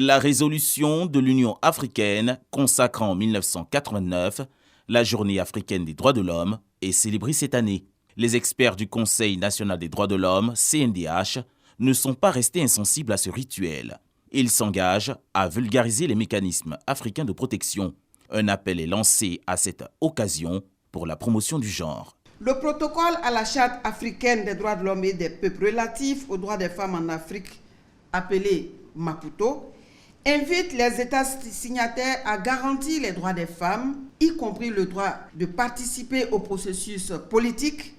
La résolution de l'Union africaine consacrant en 1989 la Journée africaine des droits de l'homme est célébrée cette année. Les experts du Conseil national des droits de l'homme, CNDH, ne sont pas restés insensibles à ce rituel. Ils s'engagent à vulgariser les mécanismes africains de protection. Un appel est lancé à cette occasion pour la promotion du genre. Le protocole à la Charte africaine des droits de l'homme et des peuples relatif aux droits des femmes en Afrique, appelé Maputo, invite les États signataires à garantir les droits des femmes, y compris le droit de participer au processus politique,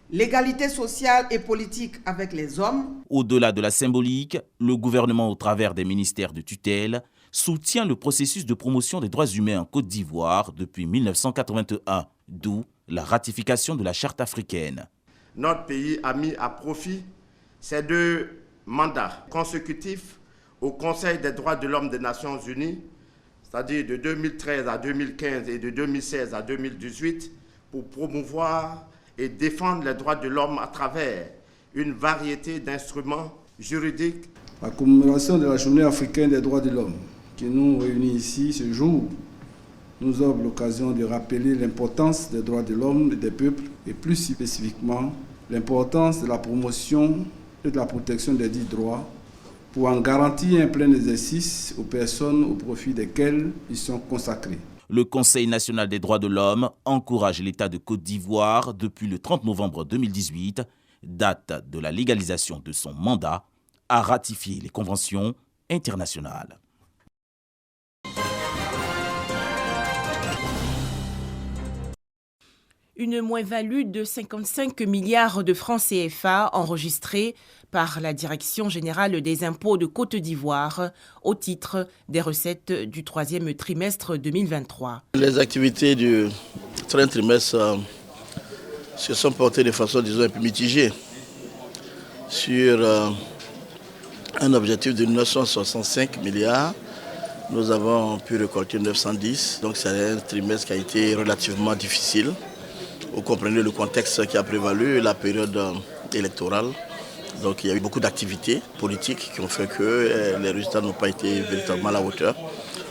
l'égalité sociale et politique avec les hommes. Au-delà de la symbolique, le gouvernement, au travers des ministères de tutelle, soutient le processus de promotion des droits humains en Côte d'Ivoire depuis 1981, d'où la ratification de la Charte africaine. Notre pays a mis à profit ces 2 mandats consécutifs au Conseil des droits de l'homme des Nations Unies, c'est-à-dire de 2013 à 2015 et de 2016 à 2018, pour promouvoir et défendre les droits de l'homme à travers une variété d'instruments juridiques. La commémoration de la Journée africaine des droits de l'homme qui nous réunit ici ce jour nous offre l'occasion de rappeler l'importance des droits de l'homme et des peuples et plus spécifiquement l'importance de la promotion et de la protection des dits droits pour en garantir un plein exercice aux personnes au profit desquelles ils sont consacrés. Le Conseil national des droits de l'homme encourage l'État de Côte d'Ivoire depuis le 30 novembre 2018, date de la légalisation de son mandat, à ratifier les conventions internationales. Une moins-value de 55 milliards de francs CFA enregistrée par la Direction générale des impôts de Côte d'Ivoire au titre des recettes du 3e trimestre 2023. Les activités du 3e trimestre se sont portées de façon, disons, un peu mitigée sur un objectif de 965 milliards. Nous avons pu récolter 910, donc c'est un trimestre qui a été relativement difficile. Vous comprenez le contexte qui a prévalu, la période électorale. Donc il y a eu beaucoup d'activités politiques qui ont fait que les résultats n'ont pas été véritablement à la hauteur.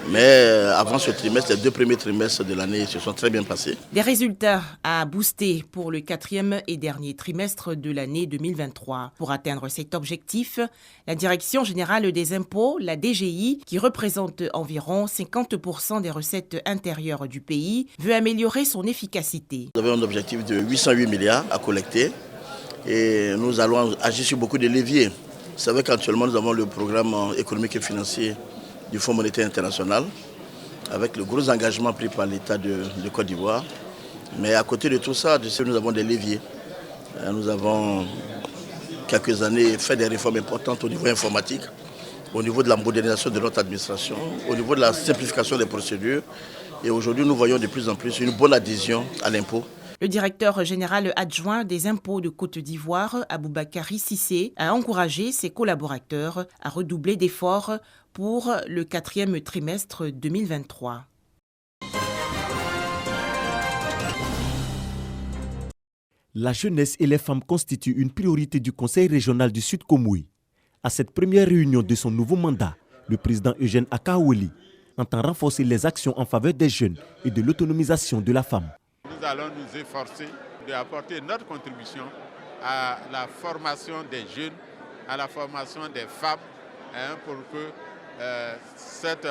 Mais avant ce trimestre, les 2 premiers trimestres de l'année se sont très bien passés. Des résultats à booster pour le 4e et dernier trimestre de l'année 2023. Pour atteindre cet objectif, la Direction générale des impôts, la DGI, qui représente environ 50% des recettes intérieures du pays, veut améliorer son efficacité. Nous avons un objectif de 808 milliards à collecter et nous allons agir sur beaucoup de leviers. Vous savez qu'actuellement nous avons le programme économique et financier du Fonds monétaire international, avec le gros engagement pris par l'État de Côte d'Ivoire. Mais à côté de tout ça, nous avons des leviers. Nous avons, quelques années, fait des réformes importantes au niveau informatique, au niveau de la modernisation de notre administration, au niveau de la simplification des procédures. Et aujourd'hui, nous voyons de plus en plus une bonne adhésion à l'impôt. Le directeur général adjoint des impôts de Côte d'Ivoire, Aboubakari Cissé, a encouragé ses collaborateurs à redoubler d'efforts pour le 4e trimestre 2023. La jeunesse et les femmes constituent une priorité du Conseil régional du Sud Komoui. À cette première réunion de son nouveau mandat, le président Eugène Akaoueli entend renforcer les actions en faveur des jeunes et de l'autonomisation de la femme. Nous allons nous efforcer d'apporter notre contribution à la formation des jeunes, à la formation des femmes, pour que cette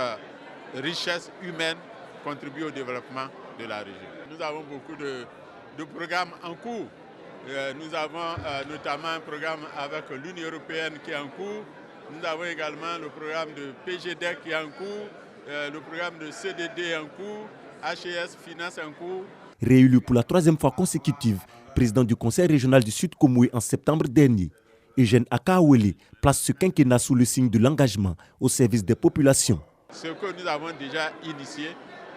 richesse humaine contribue au développement de la région. Nous avons beaucoup de programmes en cours. Nous avons notamment un programme avec l'Union européenne qui est en cours. Nous avons également le programme de PGDEC qui est en cours, le programme de CDD en cours, HES Finance en cours. Réélu pour la 3e fois consécutive, président du Conseil régional du Sud Komoui en septembre dernier, Eugène Akaoueli place ce quinquennat sous le signe de l'engagement au service des populations. Ce que nous avons déjà initié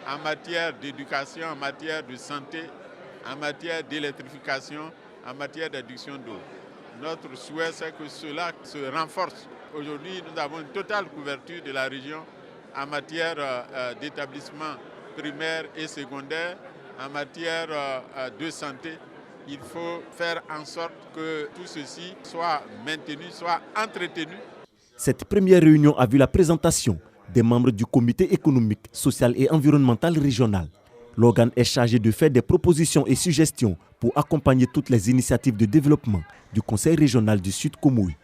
en matière d'éducation, en matière de santé, en matière d'électrification, en matière d'adduction d'eau. Notre souhait, c'est que cela se renforce. Aujourd'hui, nous avons une totale couverture de la région en matière d'établissements primaires et secondaires, en matière de santé. Il faut faire en sorte que tout ceci soit maintenu, soit entretenu. Cette première réunion a vu la présentation des membres du comité économique, social et environnemental régional. L'organe est chargé de faire des propositions et suggestions pour accompagner toutes les initiatives de développement du Conseil régional du Sud Komoui.